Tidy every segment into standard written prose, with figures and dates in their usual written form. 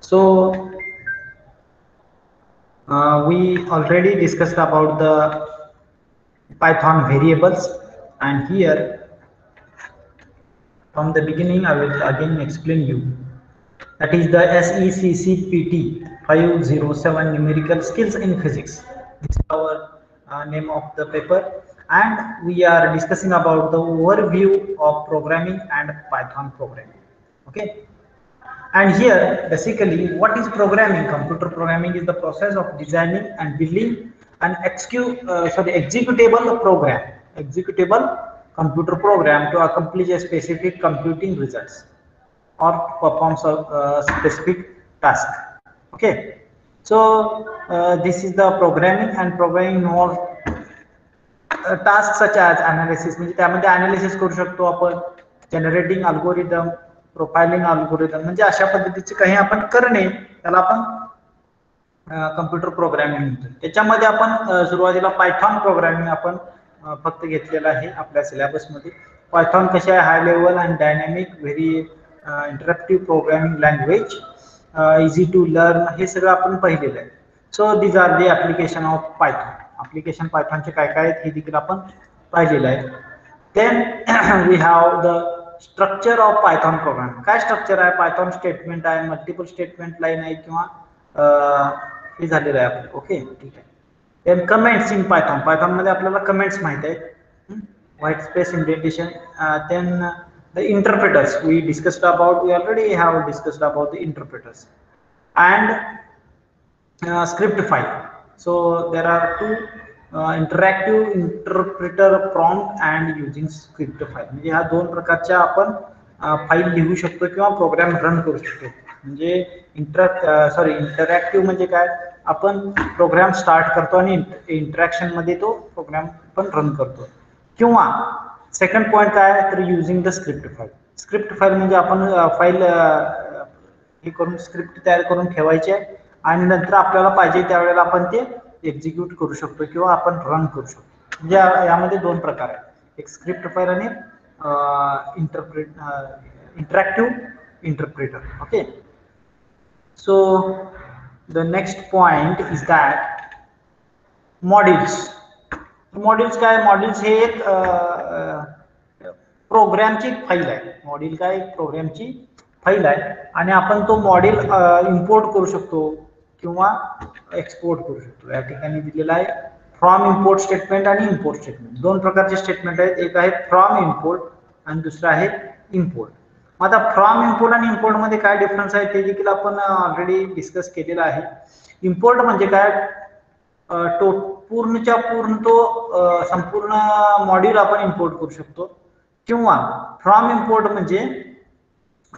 So we already discussed about the Python variables, and here from the beginning I will again explain you. That is the SECCPT 507 numerical skills in physics. This is our name of the paper, and we are discussing about the overview of programming and Python programming. Okay, and here basically what is programming? Computer programming is the process of designing and building an executable program, executable computer program to accomplish a specific computing results or performs a specific task. Okay, so this is the programming, and programming involves task such as analysis, म्हणजे त्यामध्ये analysis करू शकतो आपण, generating algorithm, profiling algorithm, म्हणजे अशा पद्धतीचे काही आपण करणे, त्याला आपण कम्प्युटर प्रोग्रामिंग म्हणतो. त्याच्यामध्ये आपण सुरुवातीला पायथॉन प्रोग्रामिंग आपण फक्त घेतलेलं आहे आपल्या सिलेबसमध्ये. पायथॉन कशी आहे? High level and dynamic, very interactive programming language, easy to learn, हे सगळं आपण पाहिलेलं आहे. So these are the application of Python. Application पायथॉनचे काय काय आहेत हे देखील आपण पाहिलेलं आहे. Then we have the structure of Python program. काय स्ट्रक्चर आहे? पायथॉन स्टेटमेंट आहे, मल्टिपल स्टेटमेंट लाईन आहे, किंवा हे झालेलं आहे आपलं. ओके, ठीक आहे. Then comments in Python. Python मध्ये आपल्याला कमेंट्स माहित आहेत, white space, indentation. Then the interpreters we discussed about, we already have discussed about the interpreters, and script file. So there are two interactive interpreter prompt and using script file. म्हणजे ह्या दोन प्रकारच्या आपण file लिहू शकतो किंवा program run करू शकतो. म्हणजे इंटरॅक्टिव्ह म्हणजे काय? आपण प्रोग्राम स्टार्ट करतो आणि इंटरॅक्शन मध्ये तो प्रोग्राम पण रन करतो. किंवा सेकंड पॉइंट काय? तर using the script file. Script file म्हणजे आपण फाईल हे करून स्क्रिप्ट तयार करून ठेवायची आहे, आणि नंतर आपल्याला पाहिजे त्यावेळेला आपण ते एक्झिक्यूट करू शकतो किंवा आपण रन करू शकतो. म्हणजे यामध्ये दोन प्रकार आहेत, एक स्क्रिप्ट फाईल आणि interactive interpreter. Okay, so the next point is that modules. Modules काय? मॉड्यूल्स हे एक प्रोग्रामची फाईल आहे. मॉड्यूल काय? प्रोग्रामची फाईल आहे, आणि आपण तो मॉड्यूल इम्पोर्ट करू शकतो किंवा एक्सपोर्ट करू शकतो. या ठिकाणी दिलेला आहे फ्रॉम इम्पोर्ट स्टेटमेंट आणि इम्पोर्ट स्टेटमेंट. दोन प्रकारचे स्टेटमेंट आहेत, एक आहे फ्रॉम इम्पोर्ट आणि दुसरं आहे इम्पोर्ट. मग आता फ्रॉम इम्पोर्ट आणि इम्पोर्ट मध्ये काय डिफरन्स आहे ते देखील आपण ऑलरेडी डिस्कस केलेलं आहे. इम्पोर्ट म्हणजे काय? पूर्णच्या पूर्ण तो संपूर्ण मॉड्यूल आपण इम्पोर्ट करू शकतो, किंवा फ्रॉम इम्पोर्ट म्हणजे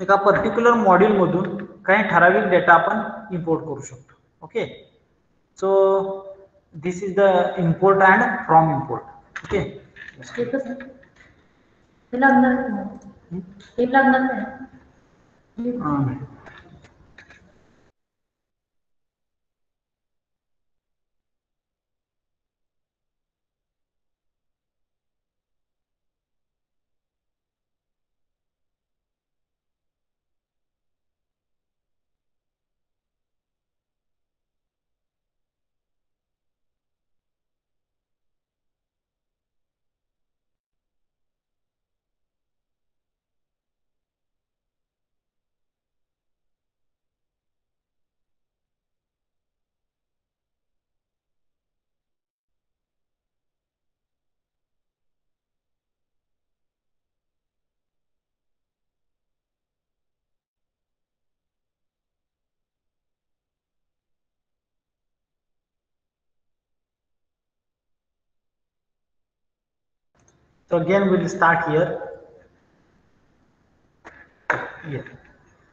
एका पर्टिक्युलर मॉड्यूल मधून काही ठराविक डेटा आपण इम्पोर्ट करू शकतो. Okay, so this is the import and from import. Okay, so again we'll start here.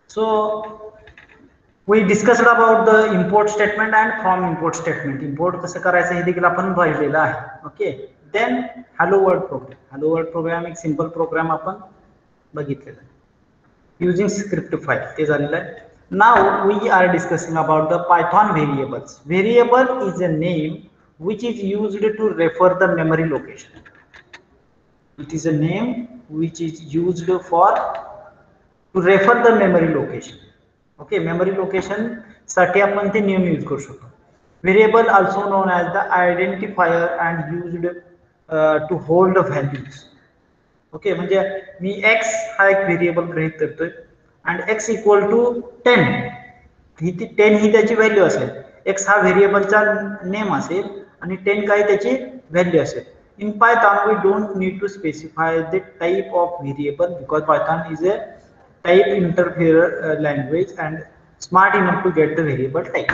So we discussed about the import statement and from import statement. Import कसं करायचं हे देखील आपण पाहिलेलं आहे. Okay, then hello world program. Hello world program एक simple program आपण बघितलेला आहे, युजिंग स्क्रिप्ट फाईल ते झालेलं आहे. Now we are discussing about the Python variables. Variable is a name which is used to refer the memory location. It is a name which is used for to refer the memory location. Okay, memory location साठी आपण ते name use करू शकतो. Variable also known as the identifier and used to hold values. Okay, म्हणजे मी X हा एक variable गृहीत करतोय आणि एक्स इक्वल टू 10 ही 10 ही त्याची व्हॅल्यू असेल. एक्स हा व्हेरिएबलचा नेम असेल आणि 10 काय त्याची व्हॅल्यू असेल. In Python, we don't need to specify the type of variable because Python is a type interpreter language and smart enough to get the variable type.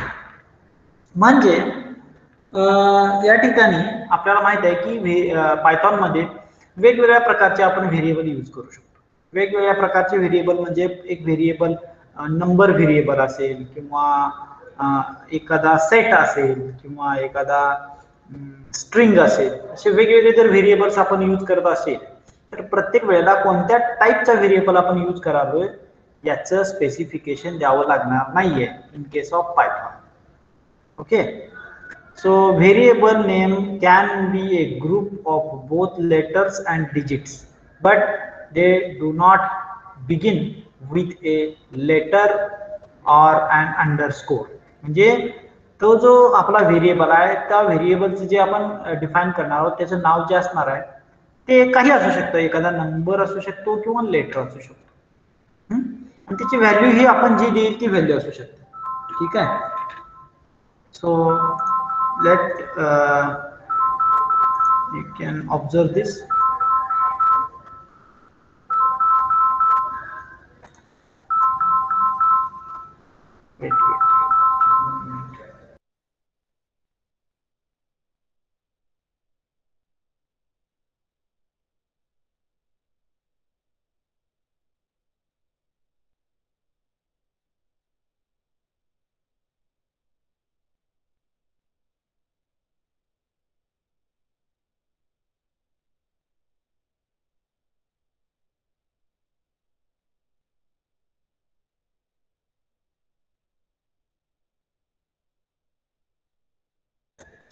म्हणजे या ठिकाणी आपल्याला माहित आहे की पायथॉन मध्ये वेगवेगळ्या प्रकारचे आपण व्हेरिएबल यूज करू शकतो. वेगवेगळ्या प्रकारचे व्हेरिएबल म्हणजे एक व्हेरिएबल नंबर व्हेरिएबल असेल किंवा एखादा सेट असेल किंवा एखादा स्ट्रिंग असेल, असे वेगवेगळे जर व्हेरिएबल्स आपण यूज करत असेल तर प्रत्येक वेळेला कोणत्या टाईपचा व्हेरिएबल आपण यूज करालोय याचं स्पेसिफिकेशन द्यावं लागणार नाहीये in case of Python. Okay, so variable name can be a group of both letters and digits, but they do not begin with a letter or an underscore. म्हणजे तो जो आपला व्हेरिएबल आहे त्या व्हेरिएबलचं जे आपण डिफाईन करणार आहोत त्याचं नाव जे असणार आहे ते काही असू शकतं, एखादा नंबर असू शकतो किंवा लेटर असू शकतो आणि त्याची व्हॅल्यू ही आपण जी देईल ती व्हॅल्यू असू शकते. ठीक आहे, so you can observe this. Wait.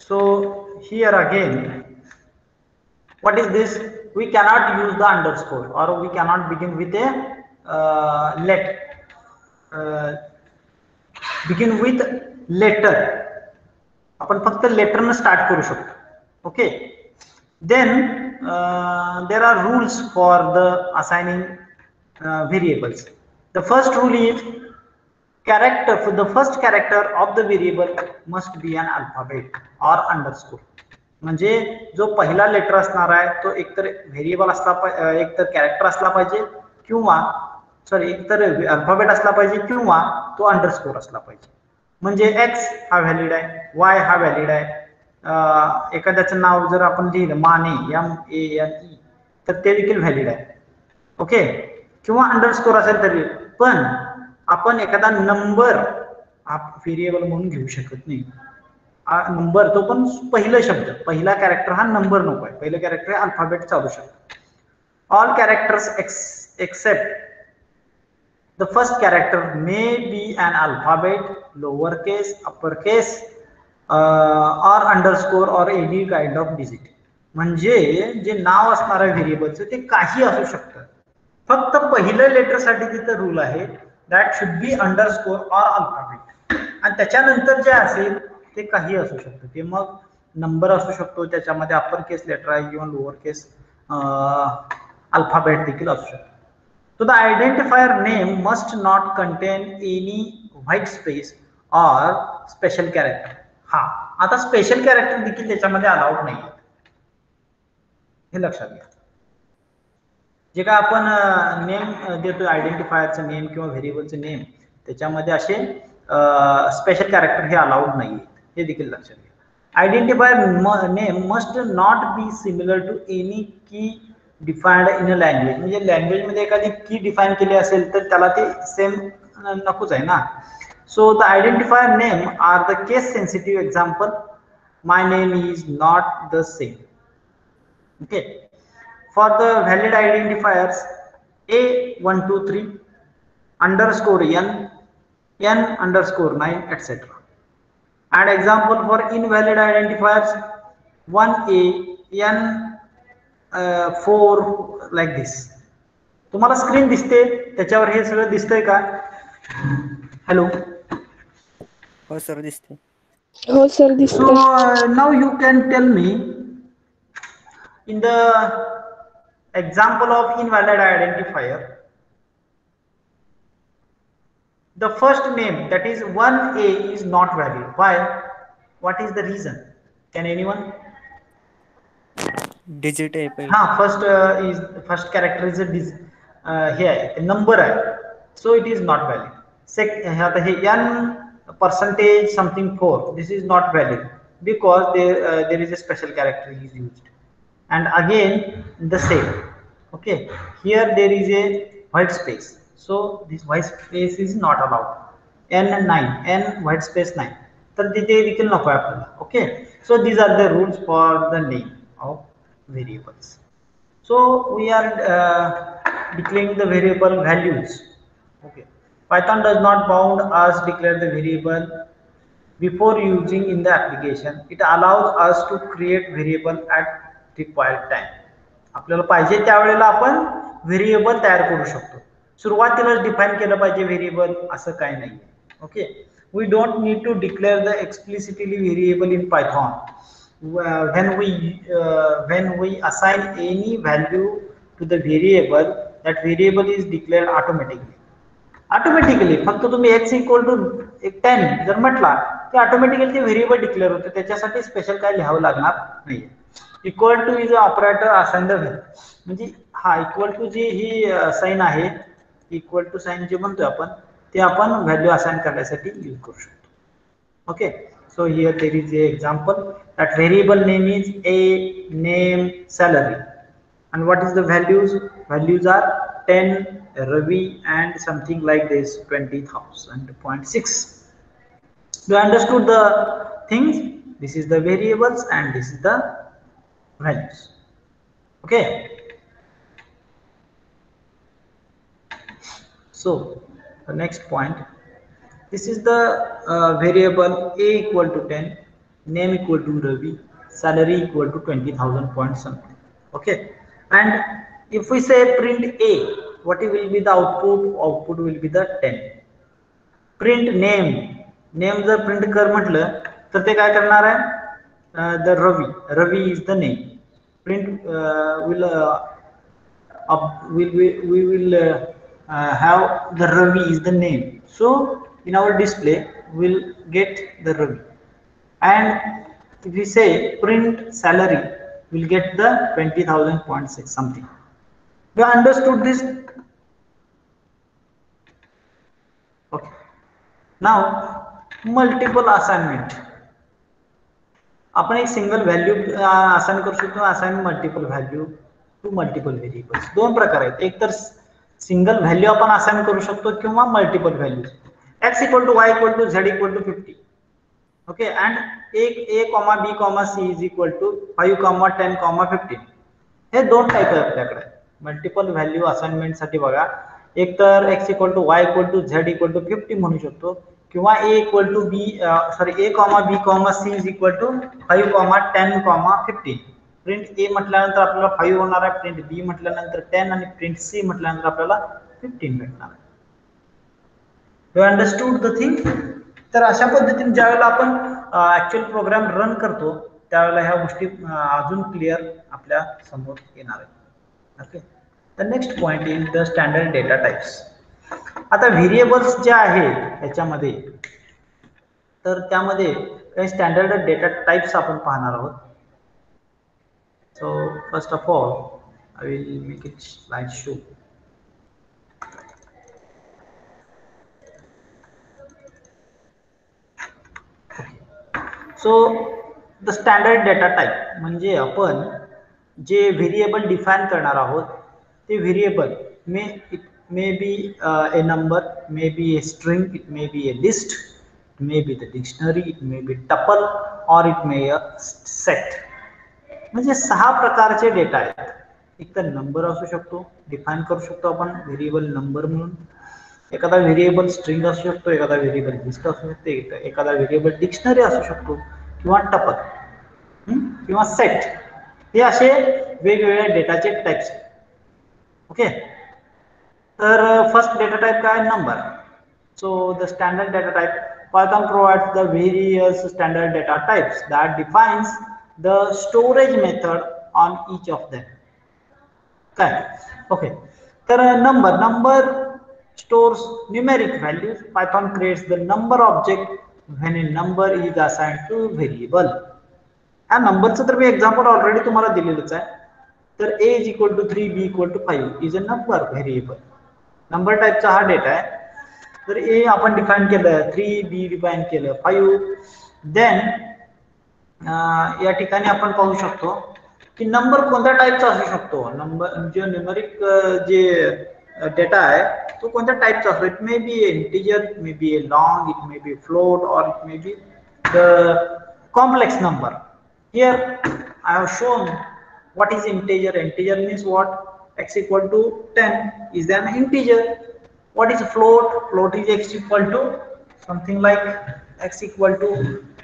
So here again, what is this? We cannot use the underscore or we cannot begin with a begin with letter. आपण फक्त लेटर न स्टार्ट करू शकतो. Okay, then there are rules for the assigning variables. The first rule is character, for the first character of the variable must be an alphabet or underscore. म्हणजे जो पहिला letter असणार आहे तो एकतर व्हेरिएबल असला पाहिजे, एकतर कॅरेक्टर असला पाहिजे किंवा एकतर अल्फाबेट असला पाहिजे किंवा तो अंडरस्कोर असला पाहिजे. म्हणजे एक्स हा व्हॅलिड आहे, वाय हा व्हॅलिड आहे, एखाद्याचं नाव जर आपण लिहिलं माने MANE तर ते देखील व्हॅलिड आहे. ओके, किंवा अंडरस्कोर असेल तरी पण आपण एखादा नंबर व्हेरिएबल म्हणून घेऊ शकत नाही. नंबर तो पण पहिला शब्द, पहिला कॅरेक्टर हा नंबर नको आहे, पहिलं कॅरेक्टर अल्फाबेट चालू शकतो. All characters except the first character may be an alphabet, lower case, upper case or underscore or any kind of digit. म्हणजे जे नाव असणार आहे व्हेरिएबलचं ते काही असू शकतं, फक्त पहिल्या लेटरसाठी तिथं रूल आहे that should be underscore or alphabet, आणि त्याच्यानंतर जे असेल ते काही असू शकतं. ते मग नंबर असू शकतो, त्याच्यामध्ये अप्पर केस लेटर आहे किंवा लोअर केस अल्फाबेट देखील असू शकतो. So the identifier name must not contain any white space or special character. हा, आता स्पेशल कॅरेक्टर देखील त्याच्यामध्ये अलाउड नाही, हे लक्षात घ्या. जे काय आपण नेम देतो आयडेंटिफायरचं नेम किंवा व्हेरिएबलचं नेम त्याच्यामध्ये असे स्पेशल कॅरेक्टर हे अलाउड नाही, हे देखील लक्षात घ्या. Identifier name must not be similar to any key defined in a language. म्हणजे लँग्वेज मध्ये एखादी की डिफाईन केली असेल तर त्याला ते सेम नकोच आहे ना. So the identifier name are the case sensitive example, my name is not the same. Okay, for the valid identifiers A123 underscore n underscore 9 etc. And example for invalid identifiers 1A n 4 like this. तुम्हाला screen दिसते, त्याच्यावर हे सगळं दिसतंय का? Hello. हो sir दिसते. हो सर So दिसतंय. now you can tell me in the example of invalid identifier, the first name, that is 1A, is not valid. Why? What is the reason? Can anyone? Digit आहे पहिले. हाँ, first character is here a number है, so it is not valid. आता हे n percentage something 4, this is not valid because there is a special character is used. And again the same. Okay, here there is a white space, so this white space is not allowed. N9, n white space 9, तर तिथे देखील नको आहे आपल्याला. Okay, so these are the rules for the name of variables. So we are declaring the variable values. Okay, Python does not bound us declare the variable before using in the application. It allows us to create variable at required time. आपल्याला पाहिजे त्यावेळेला आपण variable तयार करू शकतो. सुरुवातीलाच define केलं पाहिजे व्हेरिएबल असं काही नाही. Okay, we don't need to declare the explicitly variable in Python. When we assign any value to the variable, that variable is declared automatically. फक्त तुम्ही x इक्वल टू 10 जर म्हटला की ऑटोमॅटिकली ते व्हेरिएबल डिक्लेअर होते, त्याच्यासाठी स्पेशल काय लिहावं लागणार नाही. Equal to is operator assign the value, म्हणजे हा इक्वल टू जी ही साइन आहे, इक्वल टू साइन जे म्हणतोय आपण, ते आपण व्हॅल्यू असाइन करण्यासाठी यूज करू शकतो. Okay, so here there is a example that variable name is a name salary, and what is the values are 10 Ravi and something like this 20,000.6. You understood the things? This is the variables and this is the values. Okay, so the next point, this is the variable a equal to 10, name equal to Ravi, salary equal to 20,000 point something. Okay, and if we say print a, what will be the output will be the 10. Print name जर print कर म्हटलं तर ते काय करणार आहे, the Ravi is the name. Print we will have the Ravi is the name, so in our display we'll get the Ravi. And if we say print salary, we'll get the 20,000.6 something. You understood this? Okay, now multiple assignment. आपण एक single value assign करू शकतो, assign multiple value to multiple variables. दोन प्रकार आहेत, एक तर single value आपण असाइन करू शकतो किंवा multiple values. x equal to y equal to z equal to 50. Okay, and a comma b comma c is equal to 5 comma 10 comma 15. हे दोन टाइप आहेत आपल्याकडे मल्टिपल व्हॅल्यू असाइनमेंट साठी. बघा, एक तर x equal to y equal to z equal to 50 म्हणू शकतो, किंवा a equal to b a comma b comma c is equal to 5 comma 10 comma 15. Print a म्हटल्यानंतर आपल्याला 5 होणार आहे, प्रिंट b म्हटल्यानंतर 10 आणि प्रिंट c म्हटल्यानंतर आपल्याला 15 भेटणार आहे. You understood the thing? तर अशा पद्धतीने ज्यावेळेला आपण ऍक्च्युअल प्रोग्राम रन करतो त्यावेळेला ह्या गोष्टी अजून क्लिअर आपल्या समोर येणार आहेत. Okay, the next point is the standard data types. आता व्हेरिएबल्स जे आहेत याच्यामध्ये, तर त्यामध्ये काही स्टँडर्ड डेटा टाइप्स आपण पाहणार आहोत. So first of all I will make it slide show. So the standard data type म्हणजे आपण जे व्हेरिएबल डिफाइन करणार आहोत ते variable may be a number, may be a string, it may be a list, it may be the dictionary, it may be tuple, or it may be a set. म्हणजे 6 प्रकारचे data आहेत. एक तर number असू शकतो, define करू शकतो आपण व्हेरिएबल नंबर म्हणून, एखादा व्हेरिएबल स्ट्रिंग असू शकतो, एखादा व्हेरिएबल लिस्ट असू शकते, एखादा व्हेरिएबल डिक्शनरी असू शकतो, किंवा टपल किंवा सेट. हे असे वेगवेगळ्या डेटाचे टाइप्स आहेत. ओके, तर फर्स्ट डेटा टाइप काय, number. So the standard data type, Python provides the various standard data types that defines the storage method on each of them. Okay. There are number stores numeric values. Python creates the number object when a number is assigned to variable. हा नंबरचं तर मी example already तुम्हाला दिलेलंच आहे. तर a is equal to 3, b equal to 5 is a number variable. Number टाइपचा हा data आहे. तर a आपण डिफाइन केलं, 3, b डिफाइन केलं, 5. देन या ठिकाणी आपण पाहू शकतो की नंबर कोणत्या टाइपचा असू शकतो. नंबर जे न्यूमरिक जे डेटा आहे तो कोणत्या टाइपचा असतो. It may be integer, it may be long, it may be float, और it may be the complex number. Here I have shown what is integer. Integer means what? X equal to 10 is an integer. What is float? Float is x equal to something like x equal to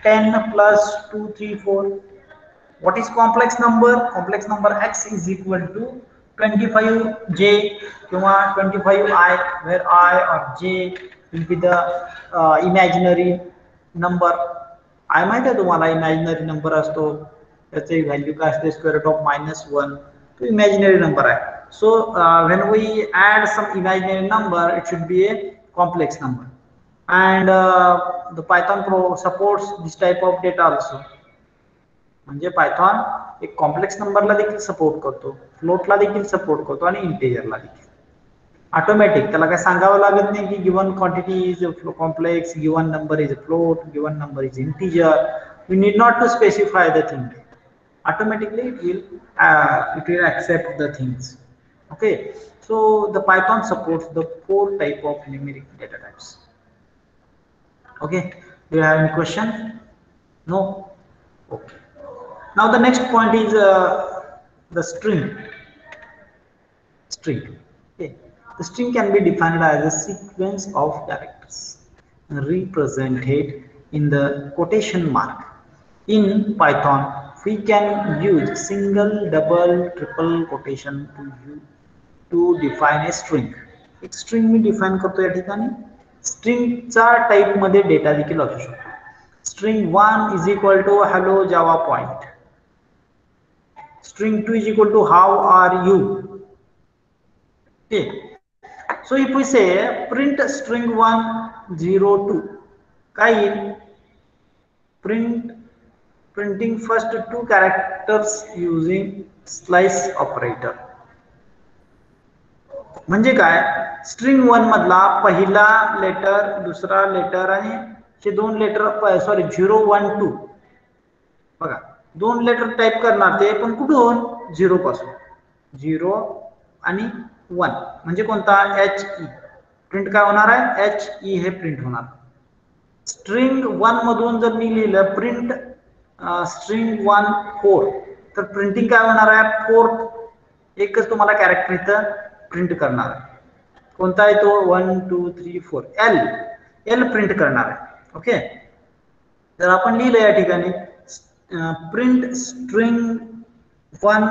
10 plus 2, 3, 4. What is complex number? Complex number x is equal to 25j or 25i, where I or j will be the imaginary number. I माहिती आहे तुम्हाला imaginary number असतो, त्याची value काय असते, square route of -1. तो imaginary number आहे. So when we add some imaginary number, it should be a complex number. And the Python pro supports this type of data also. म्हणजे Python एक complex नंबरला देखील support करतो, फ्लोटला देखील support करतो आणि इंटिजरला देखील. ऑटोमॅटिक त्याला काय सांगावं लागत नाही की given quantity is complex, given number is float, given number is integer. We need not to specify the thing. Automatically it will accept the things. Okay, so the Python supports the 4 type of numeric data types. Okay, do you have any question? No? Okay. Now the next point is the string. Okay. The string can be defined as a sequence of characters represented in the quotation mark. In Python, we can use single, double, triple quotation to define a string. एक string मी define करतो या ठिकाणी. स्ट्रिंगचा type मध्ये data देखील असू शकतो. String 1 is equal to hello java point. String 2 is equal to how are you. Okay. So if we say print string 1 0 2, काय येईल? Printing first 2 characters using slice operator. म्हणजे काय? स्ट्रिंग 1 मधला पहिला लेटर, दुसरा लेटर आणि हे 2 लेटर, सॉरी 0 1 2 बघा 2 लेटर टाइप करणार, ते पण कुठून? 0 पासून. 0 आणि 1 म्हणजे कोणता? HE. प्रिंट काय होणार आहे? HE हे प्रिंट होणार. स्ट्रिंग 1 मधून जर मी लिहिलं प्रिंट स्ट्रिंग 1 4, तर प्रिंटिंग काय होणार आहे? 4. एकच तुम्हाला कॅरेक्टर इथं प्रिंट करणार आहे. कोणता आहे तो? 1 2 3 4 L प्रिंट करणार आहे. ओके, तर आपण लिहिलं या ठिकाणी print string 1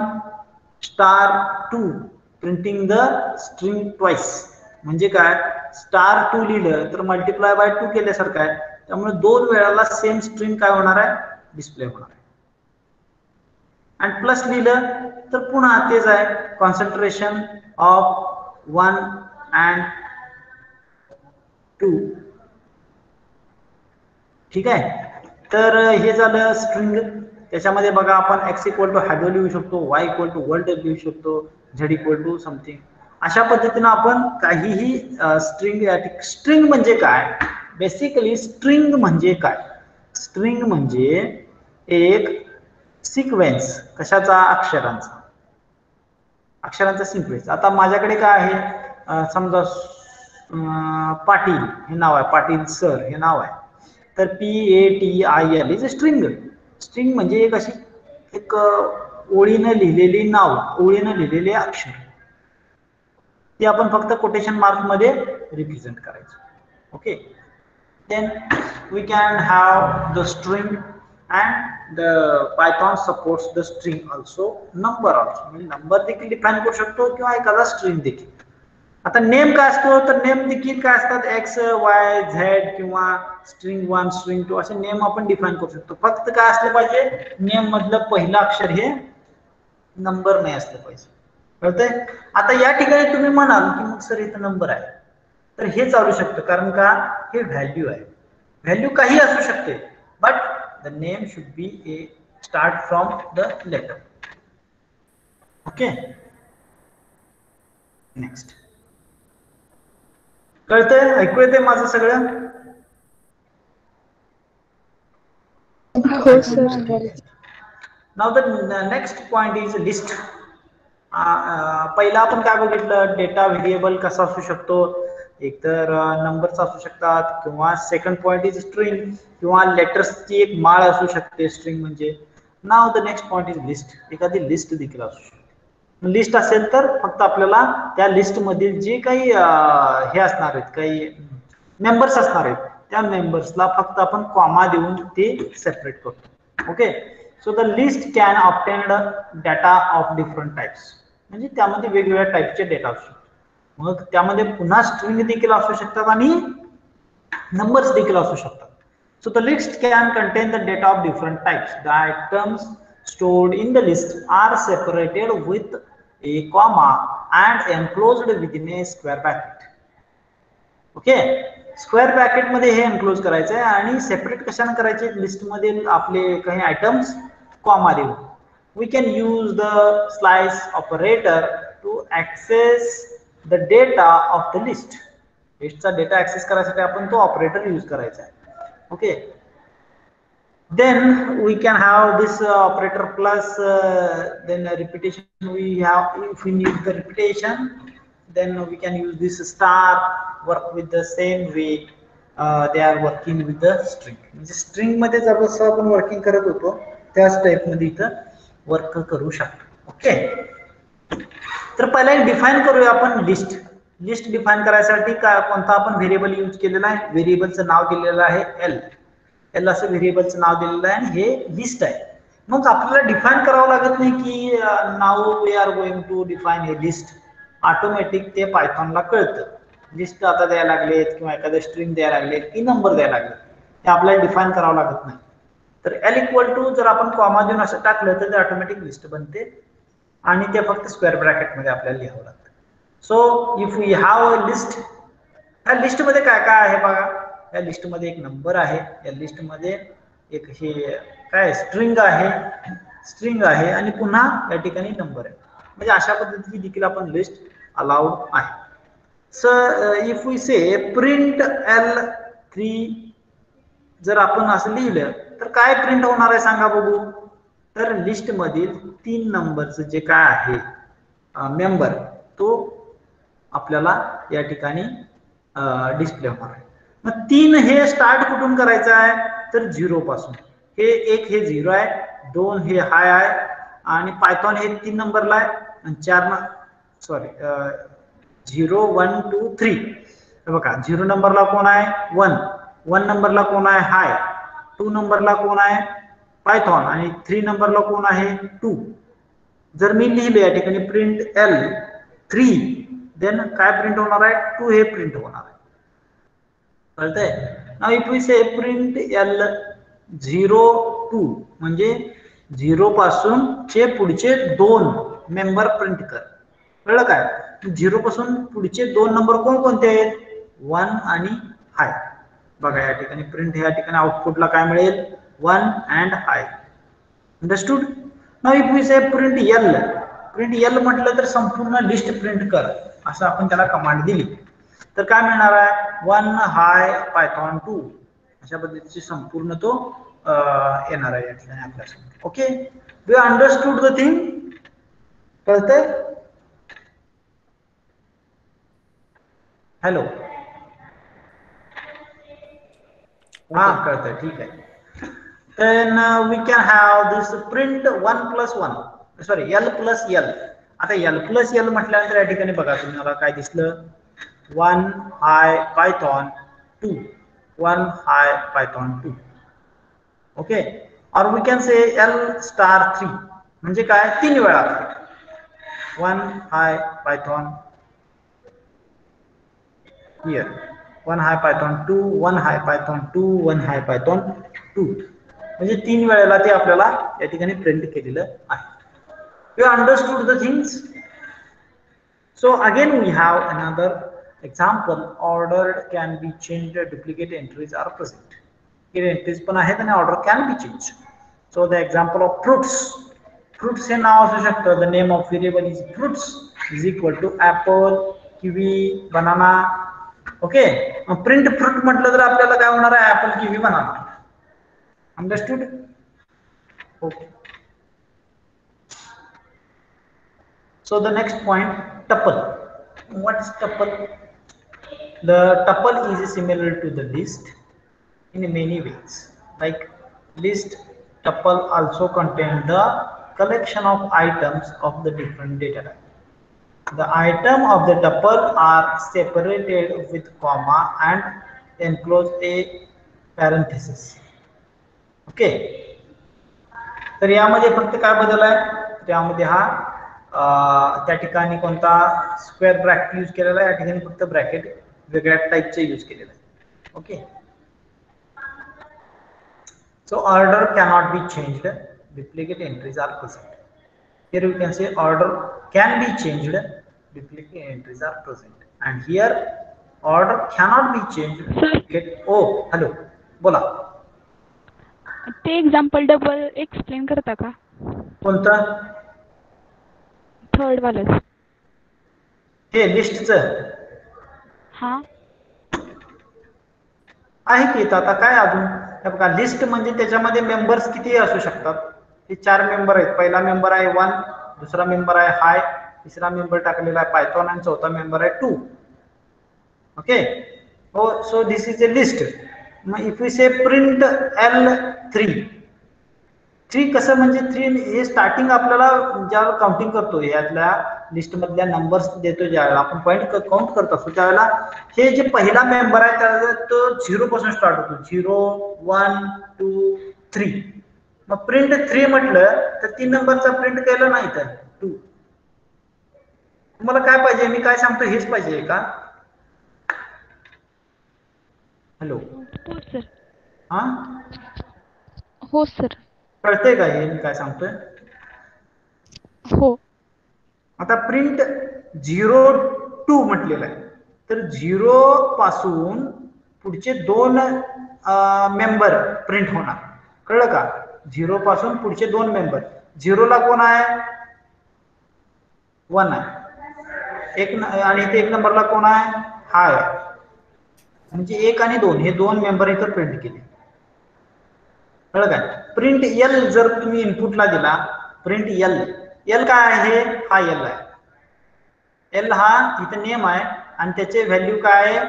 star 2 printing the string twice. म्हणजे काय? स्टार 2 लिहिलं तर मल्टिप्लाय बाय 2 केल्यासारखं आहे. त्यामुळे 2 वेळाला सेम स्ट्रिंग काय होणार आहे? डिस्प्ले होणार आहे. आणि प्लस लिहिलं तर पुन्हा तेच आहे, कॉन्सन्ट्रेशन ऑफ 1 and 2. ठीक आहे. तर हे झालं स्ट्रिंग. त्याच्यामध्ये बघा आपण x इक्वल टू हॅलो लिहू शकतो, y इक्वल टू वर्ल्ड लिहू शकतो, z इक्वल टू समथिंग. अशा पद्धतीने आपण काहीही स्ट्रिंग. स्ट्रिंग म्हणजे काय? बेसिकली स्ट्रिंग म्हणजे काय? स्ट्रिंग म्हणजे एक सिक्वेन्स. कशाचा? अक्षरांचा. अक्षरांचा सिक्वेन्स. आता माझ्याकडे काय आहे? समजा पाटील हे नाव आहे, पाटील सर हे नाव आहे. तर PATIL is a string. String म्हणजे एक अशी एक ओळीने लिहिलेली नाव, ओळीने लिहिलेले अक्षर. ते आपण फक्त कोटेशन मार्क मध्ये रिप्रेझेंट करायचं. Okay, then we can have the string and the Python supports the string also, number also. म्हणजे नंबर देखील डिफाइन करू शकतो किंवा एखादा स्ट्रिंग देखील. आता नेम काय असतो, तर नेम देखील काय असतात, एक्स वाय झेड किंवा स्ट्रिंग 1 स्ट्रिंग 2 असे नेम आपण डिफाइन करू शकतो. फक्त काय असलं पाहिजे, नेम मधलं पहिलं अक्षर हे नंबर नाही असलं पाहिजे. कळतंय? आता या ठिकाणी तुम्ही म्हणाल की मग सर इथं नंबर आहे, तर हे चालू शकतं, कारण का हे व्हॅल्यू आहे. व्हॅल्यू काही असू शकते, but the name should be a start from the letter. Okay, next. कळतंय? ऐकू येतंय माझं सगळं? हो सर. नाव the next point is list. पहिला आपण काय बघितलं, डेटा व्हेरिएबल कसा असू शकतो, एकतर नंबर्स असू शकतात, किंवा सेकंड पॉइंट इज स्ट्रिंग, किंवा लेटर्सची एक माळ असू शकते स्ट्रिंग म्हणजे. नाव the next point is list. एखादी लिस्ट देखील असू शकते. लिस्ट असेल तर फक्त आपल्याला त्या लिस्ट मधील जे काही हे असणार आहेत, काही मेंबर्स असणार आहेत, त्या मेंबर्सला फक्त आपण कॉमा देऊन ते सेपरेट करतो. Okay, so the list can obtained data of different types. म्हणजे त्यामध्ये वेगवेगळ्या टाइपचे डेटा असू शकतात. मग त्यामध्ये पुन्हा स्ट्रिंग देखील असू शकतात आणि नंबर्स देखील असू शकतात. So the list can content the data of different types. The items stored in the list are separated with a comma and enclosed within a square bracket. Okay, square bracket मध्ये हे एन्क्लोज करायचं आहे आणि separate कशाने करायचे, list मधील आपले काही आयटम्स कॉमा देऊन. We can use the slice operator to access the data of the list. लिस्टचा डेटा ऍक्सेस करायसाठी आपण तो ऑपरेटर यूज करायचा आहे. Okay, then we can have this operator plus then repetition. We have, if we need the repetition, then we can use this star, work with the same way they are working with the string. म्हणजे string मध्ये जसं आपण working करत होतो त्याच type मध्ये इथं work करू शकतो. ओके, तर पहिला एक डिफाइन करूया आपण लिस्ट. लिस्ट डिफाइन करायसाठी काय कोणता आपण व्हेरिएबल यूज केलेला आहे, व्हेरिएबलचं नाव दिलेलं आहे एल. एल असं व्हेरिएबलचं नाव दिलेलं आहे आणि हे लिस्ट आहे. मग आपल्याला डिफाइन करावं लागत नाही की नाव we are going to define हे लिस्ट. ऑटोमॅटिक ते पायथॉनला कळतं. लिस्ट आता द्यायला लागलेत किंवा एखादं स्ट्रिंग द्यायला लागलेत की नंबर द्यायला लागले, ते आपल्याला डिफाइन करावं लागत नाही. तर एल इक्वल टू जर आपण कॉमा देऊन असं टाकलं तर ते ऑटोमॅटिक लिस्ट बनते आणि ते फक्त स्क्वेअर ब्रॅकेट मध्ये आपल्याला लिहावं लागतं. So if we have a list, ह्या लिस्ट मध्ये काय काय आहे बघा. या लिस्ट मध्ये एक नंबर आहे, या लिस्ट मध्ये एक हे काय स्ट्रिंग आहे आणि पुन्हा या ठिकाणी नंबर आहे. म्हणजे अशा पद्धतीची देखील आपण लिस्ट अलाउड आहे. So if we say print L3, जर आपण असं लिहिलं तर काय प्रिंट होणार आहे सांगा बघू. तर लिस्ट मधील 3 नंबरचं जे काय आहे मेंबर, तो आपल्याला या ठिकाणी डिस्प्ले होणार आहे. मग 3 हे स्टार्ट कुठून करायचं आहे, तर 0 पासून. हे 1 हे 0 आहे, 2 हे हाय आहे आणि पायथॉन हे 3 नंबरला आहे आणि 0 1 2 3. बघा 0 नंबरला कोण आहे 1, 1 नंबरला कोण आहे हाय, 2 नंबरला कोण आहे पायथॉन आणि 3 नंबरला कोण आहे 2. जर मी लिहिले या ठिकाणी प्रिंट L3, देन काय प्रिंट होणार आहे 2 हे प्रिंट होणार आहे. कळतंय? Now if we say print L02 म्हणजे 0 पासून चे पुढचे 2 मेंबर प्रिंट कर. कळलं काय? 0 पासून पुढचे 2 नंबर कोणते आहेत 1 आणि हाय. बघा या ठिकाणी प्रिंट, या ठिकाणी आउटपुटला काय मिळेल 1 and hi. Understood? Now if we say print L म्हटलं तर संपूर्ण लिस्ट प्रिंट कर असं आपण त्याला कमांड दिली तर काय मिळणार आहे 1 हाय पायथॉन 2 अशा पद्धतीची संपूर्ण तो येणार आहे या ठिकाणी आपल्यासमोर. Okay, we understood the thing. कळतंय? हॅलो, हा कळतंय, ठीक आहे. then we can have this print 1 plus 1, sorry L plus L. आता L plus L म्हटल्यानंतर या ठिकाणी बघा तुम्हाला काय दिसलं 1 हाय पायथॉन 2, 1 हाय पायथॉन 2. ओके, और वी कॅन से L*3 म्हणजे काय 3 वेळा 1 हाय Python here. One high Python 2, one high Python 2, one high Python 2. म्हणजे 3 वेळेला ते आपल्याला या ठिकाणी प्रिंट केलेलं आहे. You understood the things? So again we have another example. Ordered can be changed, duplicate entries are present. Here entries पण आहेत आणि order can be changed. So the example of fruits. Fruits हे नाव असू शकतं. The name of variable is fruits is equal to apple, kiwi, banana. Okay. Print fruit म्हटलं तर आपल्याला काय होणार आहे? Apple, kiwi, banana. Understood? Okay. So the next point, tuple. What is tuple? The tuple is similar to the list in many ways. Like list, tuple also contain the collection of items of the different data type. The item of the tuple are separated with comma and enclose a parenthesis. Okay. तर यामध्ये फक्त काय बदल आहे? त्यामध्ये हा त्या ठिकाणी कोणता स्क्वेअर ब्रॅकेट यूज केलेला आहे, या ठिकाणी फक्त ब्रॅकेट वेगळ्या टाइपचे यूज केलेलं आहे. Okay. So order cannot be changed, duplicate entries are present. Here you can say order can be changed, duplicate entries are present. And here order cannot be changed. Oh hello, बोला. ते example double explain करता का? कोणतं? Third वालं. हे लिस्टचं हा आहे की. आता काय अजून बघा, लिस्ट म्हणजे त्याच्यामध्ये मेंबर्स किती असू शकतात? हे 4 मेंबर आहेत. पहिला मेंबर आहे 1, दुसरा मेंबर आहे हाय, तिसरा मेंबर टाकलेला आहे पायथॉन आणि चौथा मेंबर आहे 2. ओके. हो, so this is a list. मग if we say print L3, 3 कसं म्हणजे 3 हे स्टार्टिंग आपल्याला ज्यावेळेला काउंटिंग करतो, यातल्या लिस्ट मधल्या नंबर्स देतो, ज्यावेळेला आपण पॉईंट काउंट करत असतो त्यावेळेला हे जे पहिला मेंबर आहे त्याला तो 0 पासून स्टार्ट होतो. 0, 1, 2, 3. मग प्रिंट 3 म्हटलं तर 3 नंबरचा प्रिंट केलं नाही तर 2. तुम्हाला काय पाहिजे? मी काय सांगतो हेच पाहिजे का? हॅलो. हो सर. हा, हो सर. कळतंय का हे मी काय सांगतोय? हो. आता प्रिंट 0 2 म्हटलेलं आहे, तर 0 पासून पुढचे 2 मेंबर प्रिंट होणार. कळलं का? 0 पासून पुढचे 2 मेंबर. 0 ला कोण आहे? 1 आहे. आणि इथे 1 नंबरला कोण आहे? हाय. म्हणजे 1 आणि 2 हे 2 मेंबर इथं प्रिंट केले. कळलं काय? प्रिंट एल जर तुम्ही इनपुटला दिला, प्रिंट एल, एल काय आहे? हा एल आहे. एल हा इथे नेम आहे आणि त्याचे व्हॅल्यू काय आहे?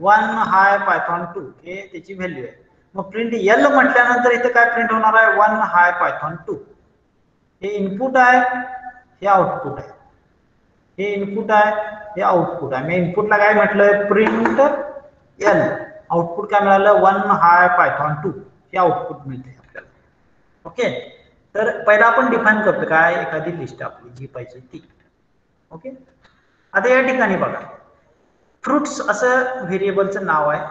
1 हाय पायथॉन 2 हे त्याची व्हॅल्यू आहे. मग प्रिंट एल म्हटल्यानंतर इथे काय प्रिंट होणार आहे? 1 हाय पायथॉन 2. हे इनपुट आहे, हे आउटपुट आहे. हे इनपुट आहे, हे आउटपुट आहे. मी इनपुटला काय म्हटलं? Print L. आउटपुट काय मिळालं? 1 हाय पायथॉन 2 हे आउटपुट मिळते आपल्याला. ओके. तर पहिला आपण डिफाइन करतो काय? एखादी लिस्ट आपली जी पाहिजे ती. ओके. आता या ठिकाणी बघा, फ्रुट्स असं व्हेरिएबलचं नाव आहे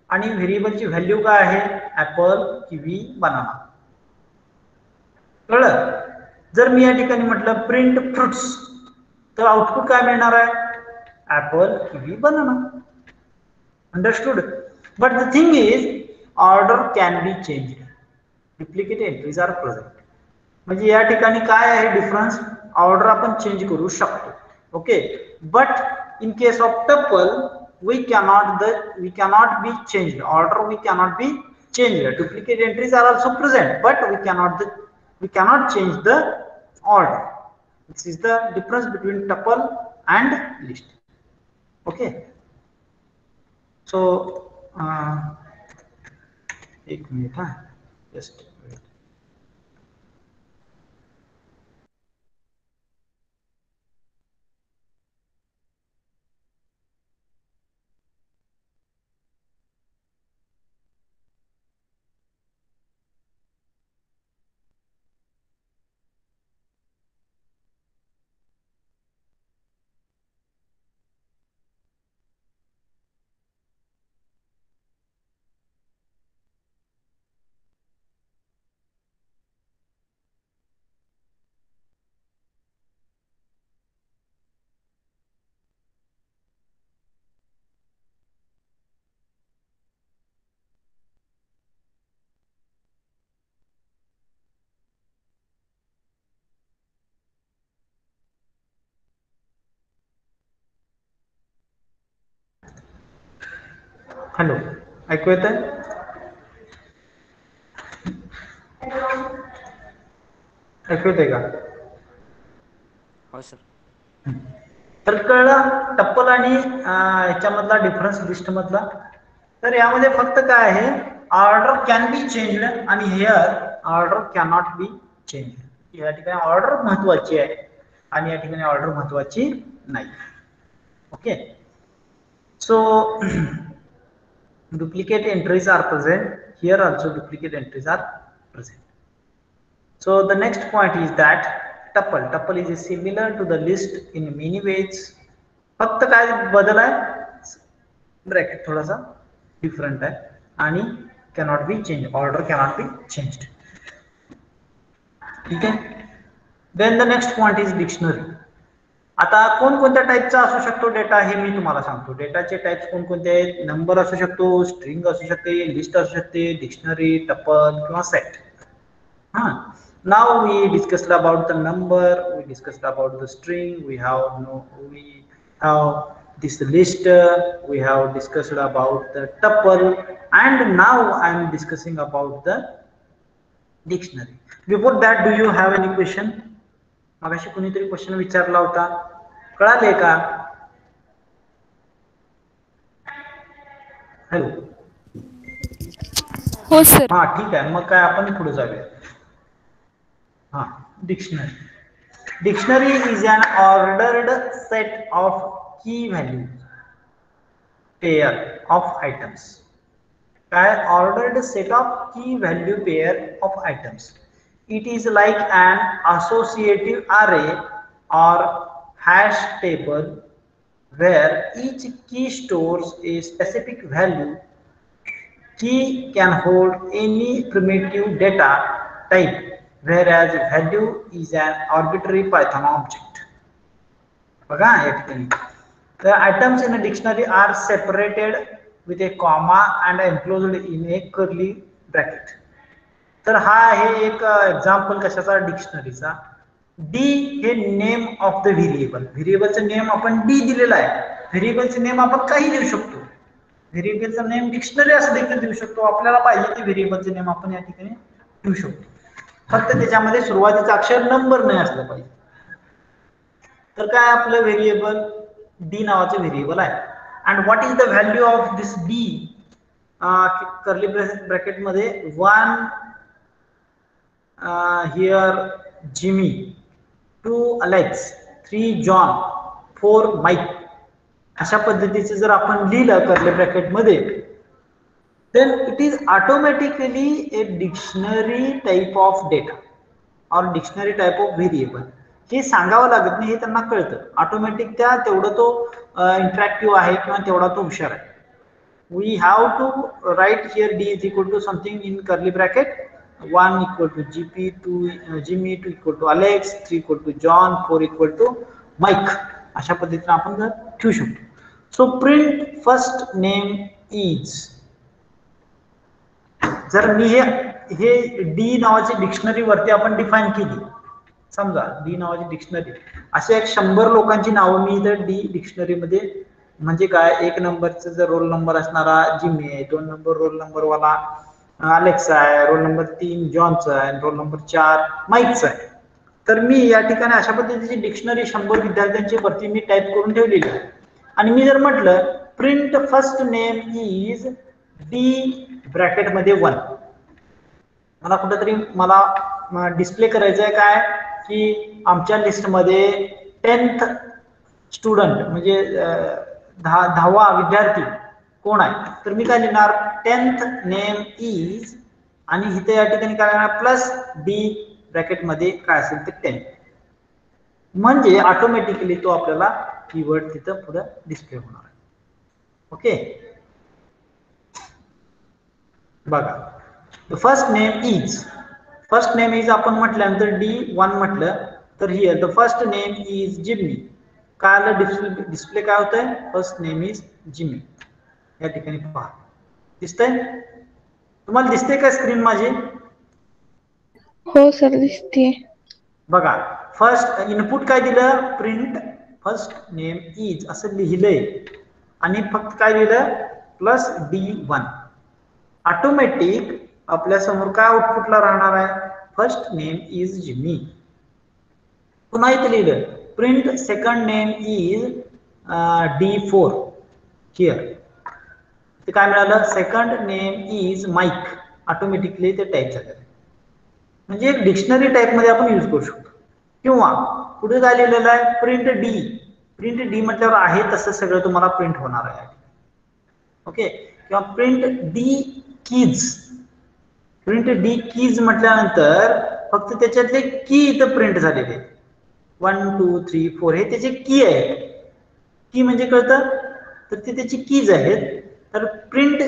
आणि व्हेरिएबलची व्हॅल्यू काय आहे? Apple, kiwi, banana. कळलं? जर मी या ठिकाणी म्हटलं प्रिंट फ्रुट्स, तर आउटपुट काय मिळणार आहे? Apple, kiwi, banana. Understood? But the thing is order can be change, duplicate entries are present. म्हणजे या ठिकाणी काय आहे डिफरन्स? ऑर्डर आपण चेंज करू शकतो. Okay. But in case of tuple we cannot be changed. Order we cannot be changed. Duplicate entries are also present, but we cannot change the order. This is the difference between tuple and list. Okay. So एक minute, just wait. Hello, ऐकू येतंय? ऐकू येतंय का? हो sir. तर कळलं टप्पल आणि याच्यामधला डिफरन्स लिस्ट मधला. तर यामध्ये फक्त काय आहे, ऑर्डर कॅन बी चेंज आणि here order cannot B change. या ठिकाणी ऑर्डर महत्वाची आहे आणि या ठिकाणी ऑर्डर महत्वाची नाही. Okay, so duplicate entries are present here, also duplicate entries are present. So the next point is that tuple is similar to the list in many ways. फक्त काय बदल आहे, ब्रॅकेट थोडासा डिफरंट आहे आणि cannot be changed, order cannot be changed. ठीक आहे. Then the next point is dictionary. आता कोणकोणत्या टाईपचा असू शकतो डेटा हे मी तुम्हाला सांगतो. डेटाचे टाइप्स कोणकोणते आहेत? नंबर असू शकतो, स्ट्रिंग असू शकते, लिस्ट असू शकते, डिक्शनरी, टपल किंवा set. Now we discussed about the number, we discussed about the string, we have this list, we have discussed about the tuple, and now I am discussing about the dictionary. Before that, do you have any question? मगाशी कोणीतरी question विचारला होता, कळाले का? Hello. हो sir. हा ठीक आहे, मग काय आपण पुढे जाऊया. हा, dictionary. Dictionary is an ordered set of key value pair of items. काय? Ordered set of key value pair of items. It is like an associative array or hash table where each key stores a specific value. Key can hold any primitive data type, whereas value is an arbitrary Python object. बघा या ठिकाणी the items in a dictionary are separated with a comma and enclosed in a curly bracket. तर हा आहे एक example कशाचा? डिक्शनरीचा. D हे नेम ऑफ द व्हेरिएबल. व्हेरिएबलचं नेम आपण डी दिलेला आहे. व्हेरिएबलचं नेम आपण काही देऊ शकतो. व्हेरिएबलचं नेम डिक्शनरी असं देखील देऊ शकतो. आपल्याला पाहिजे ते व्हेरिएबलचं नेम आपण या ठिकाणी देऊ शकतो. फक्त त्याच्यामध्ये सुरुवातीचा अक्षर नंबर नाही असलं पाहिजे. तर काय आपलं व्हेरिएबल डी नावाचं व्हेरिएबल आहे. And what is the value of this D? Curly bracket मध्ये 1 here Jimmy, 2 Alex, 3 John, 4 Mike. अशा पद्धतीचे जर आपण लिहिलं कर्ली ब्रॅकेट मध्ये, then it is automatically a dictionary type of data or dictionary type of variable. हे सांगावं लागत नाही, हे त्यांना कळतं. ऑटोमॅटिक त्या तेवढं तो इंटरॅक्टिव्ह आहे किंवा तेवढा तो हुशार आहे. We have to write here d is equal to something in curly bracket. 1 equal to GP, 2 Jimmy, 2 equal to Alex, 3 equal to John, 4 equal to Mike. अशा पद्धतीने आपण जर ठेवू शकतो. So print first name is. जर मी हे D नावाची dictionary वरती आपण डिफाईन केली, समजा डी नावाची डिक्शनरी, अशा 100 लोकांची नावं मी इथं डी डिक्शनरी मध्ये, म्हणजे काय, 1 नंबरचा जर रोल नंबर असणारा जिमी आहे, 2 नंबर रोल नंबर वाला अलेक्सा आहे, रोल नंबर 3 जॉनचा आहे, रोल नंबर 4 माईकचा आहे. तर मी या ठिकाणी अशा पद्धतीची डिक्शनरी 100 विद्यार्थ्यांची वरती मी टाईप करून ठेवलेली आहे. आणि मी जर म्हटलं print first name is D bracket मध्ये 1, मला कुठेतरी मला डिस्प्ले करायचं आहे काय की आमच्या लिस्टमध्ये 10th स्टुडंट म्हणजे 10वा विद्यार्थी कोण आहे. तर मी काय लिहिणार, 10th नेम इज, आणि इथे या ठिकाणी काय करणार, प्लस डी ब्रॅकेट मध्ये काय असेल ते 10, म्हणजे ऑटोमॅटिकली तो आपल्याला कीवर्ड तिथं पुढे डिस्प्ले होणार आहे. ओके, बघा first name is. First name is आपण म्हटल्यानंतर D1 म्हटलं तर here the first name is Jimmy. काय आलं डिस्प्ले, काय होतंय, फर्स्ट नेम इज जिमी. या ठिकाणी पहा, दिसतंय तुम्हाला? दिसते का स्क्रीन माझी? हो सर, दिसते. बघा फर्स्ट इनपुट काय दिलं, प्रिंट फर्स्ट नेम इज असं लिहिलंय, आणि फक्त काय लिहिलं, प्लस D1. ऑटोमॅटिक आपल्या समोर काय आउटपुटला राहणार आहे, फर्स्ट नेम इज जिमी. पुन्हा इथे लिहिलं print second name is D4 here. ते काय मिळालं, second name is Mike. Automatically ते टाईप झालं. म्हणजे एक डिक्शनरी टाईप मध्ये आपण यूज करू शकतो. किंवा पुढे काय लिहिलेलं आहे, प्रिंट डी. प्रिंट डी म्हटल्यावर आहे तसं सगळं तुम्हाला प्रिंट होणार आहे. ओके. किंवा print D keys. Print D keys म्हटल्यानंतर फक्त त्याच्यातले की इथं प्रिंट झालेले 1 2 3 4 हे त्याचे की आहे. की म्हणजे कळतं, तर ते त्याची कीज आहेत. तर प्रिंट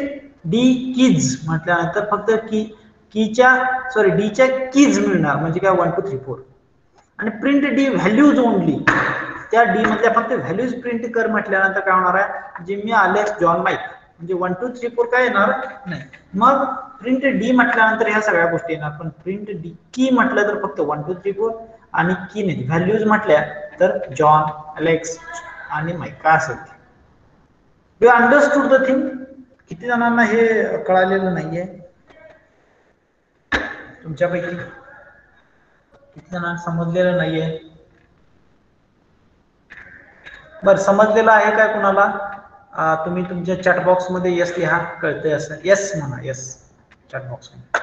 डी कीज म्हटल्यानंतर फक्त डीच्या कीज मिळणार, म्हणजे काय 1 2 3 4. आणि प्रिंट डी व्हॅल्यूज ओनली, त्या डी मधल्या फक्त व्हॅल्यूज प्रिंट कर म्हटल्यानंतर काय होणार आहे, जिमी अलेक्स जॉन माईक, म्हणजे 1 2 3 4 काय येणार नाही. मग प्रिंट डी म्हटल्यानंतर ह्या सगळ्या गोष्टी येणार. पण प्रिंट डी की म्हटलं तर फक्त 1 2 3 4 आणि की नाही. व्हॅल्यूज म्हटल्या तर जॉन, अलेक्स आणि माईक काय असेल ते. You understood the thing. किती जणांना हे कळालेलं नाहीये तुमच्यापैकी? किती जणांना समजलेलं नाहीये? बर, समजलेलं आहे काय कुणाला? तुम्ही तुमच्या चॅट बॉक्स मध्ये यस लिहा, कळतंय असं यस म्हणा. यस चॅट बॉक्स मध्ये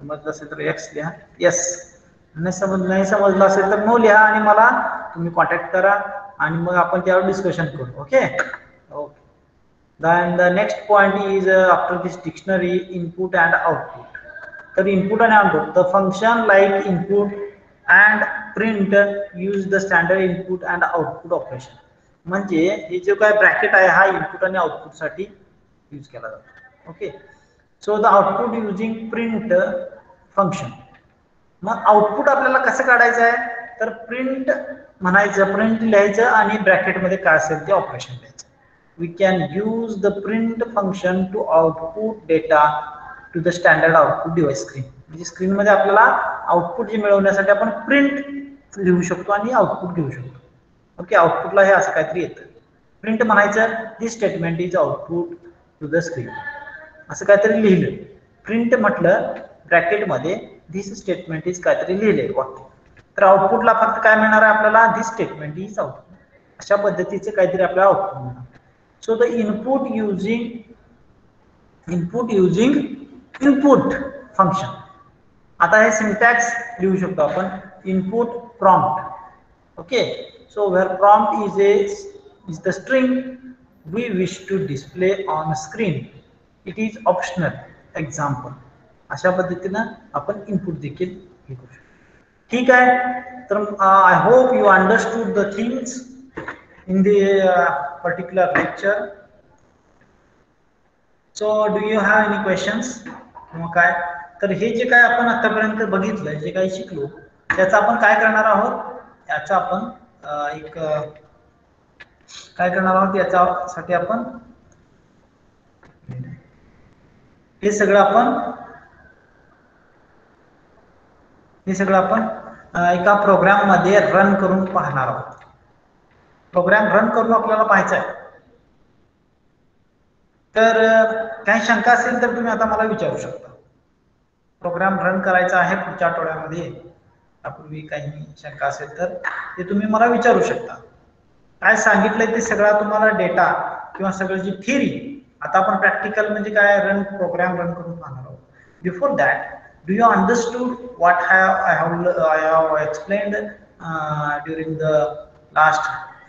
समजलं असेल तर यस लिहा, यस. नाही समजलं असेल तर नो लिहा आणि मला तुम्ही कॉन्टॅक्ट करा आणि मग आपण त्यावर डिस्कशन करू. Okay okay. Then the next point is after this dictionary, input and output. तर इनपुट आणि output, the function like input and print use the standard input and output operation. म्हणजे हे जो काय ब्रॅकेट आहे हा इनपुट आणि आउटपुट साठी यूज केला जातो. Okay. So the output using print function. मग आउटपुट आपल्याला कसं काढायचं आहे, तर प्रिंट म्हणायचं, प्रिंट लिहायचं आणि ब्रॅकेट मध्ये काय असेल ते ऑपरेशन लिहायचं. We can use the print function to output data to the standard output device screen. म्हणजे स्क्रीन मध्ये आपल्याला आउटपुट जे मिळवण्यासाठी आपण प्रिंट लिहू शकतो आणि आउटपुट घेऊ शकतो. ओके. आउटपुटला हे असं काहीतरी येतं. प्रिंट म्हणायचं this statement is output to the screen, असं काहीतरी लिहिलं. प्रिंट म्हटलं ब्रॅकेट मध्ये दिस स्टेटमेंट इज काहीतरी लिहिले वाक्य. तर आउटपुटला फक्त काय मिळणार आहे आपल्याला, दिस स्टेटमेंट इज आउटपुट. अशा पद्धतीचे काहीतरी आपल्याला आउटपुट मिळणार. So the input using input function. आता हे सिंटॅक्स लिहू शकतो आपण, input prompt. Okay. So wear prompt is the string we wish to display on screen. It is optional. Example. अशा पद्धतीनं आपण इनपुट देखील हे करू शकतो. ठीक आहे. तर I hope you understood the things in the particular lecture. So do you have any questions? किंवा काय? तर हे जे काय आपण आतापर्यंत बघितलं, जे काही शिकलो, त्याचं आपण काय करणार आहोत, याचं आपण एक काय करणार आहोत, याच्यासाठी आपण हे सगळं आपण एका प्रोग्राम मध्ये रन करून पाहणार आहोत. प्रोग्राम रन करून आपल्याला पाहायचा आहे. तर काही शंका असेल तर तुम्ही आता मला विचारू शकता. प्रोग्राम रन करायचा आहे पुढच्या आठवड्यामध्ये, त्यापूर्वी काही शंका असेल तर ते तुम्ही मला विचारू शकता. काय सांगितलंय ते सगळा तुम्हाला डेटा किंवा सगळं जी थिअरी, आता आपण प्रॅक्टिकल म्हणजे काय प्रोग्राम रन करून पाहणार आहोत. Before that, do you understood what I have explained during the last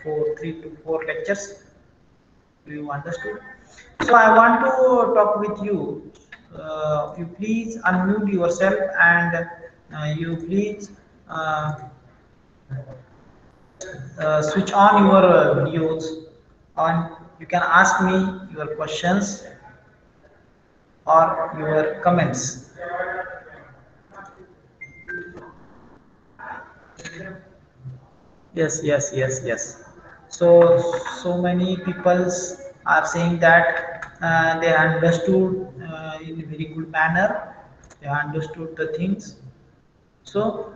3 to 4 lectures? Do you understood? So I want to talk with you. You please unmute yourself and you please switch on your videos, and you can ask me your questions or your comments. Yes. So many people are saying that they understood in a very good manner. They understood the things. So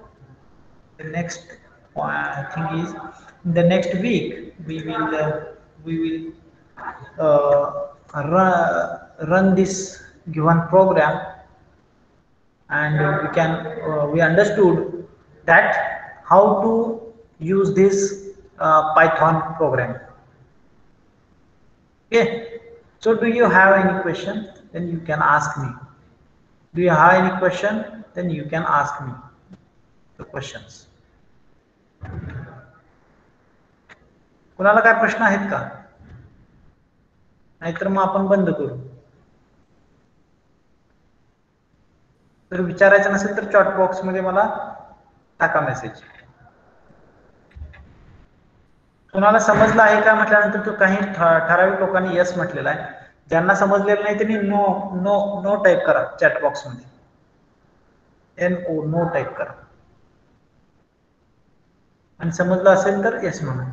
the next thing is, in the next week we will run this given program, and we understood that how to use this Python program. Okay, so do you have any question? Then you can ask me. Do you have any question? Then you can ask me the questions. कुणाला काय प्रश्न आहेत का? नाहीतर मग आपण बंद करू. जर विचारायचं नसेल तर चॅट बॉक्स मध्ये मला टाका मेसेज. कुणाला समजलं आहे का म्हटल्यानंतर तो काही ठराविक लोकांनी यस म्हटलेला आहे. ज्यांना समजलेलं नाही त्यांनी नो नो नो टाईप करा चॅट बॉक्स मध्ये. नो टाईप करा. आणि समजलं असेल तर यस म्हणा.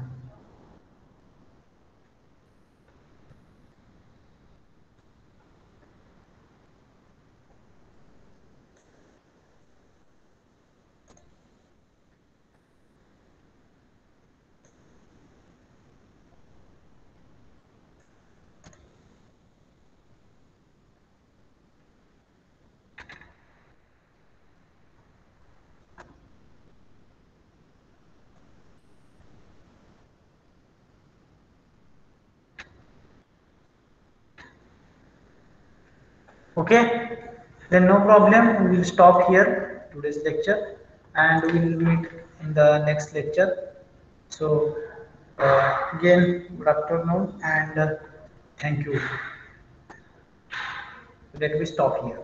Okay, then no problem, we will stop here today's lecture and we will meet in the next lecture. So again, good afternoon and thank you. Let me stop here.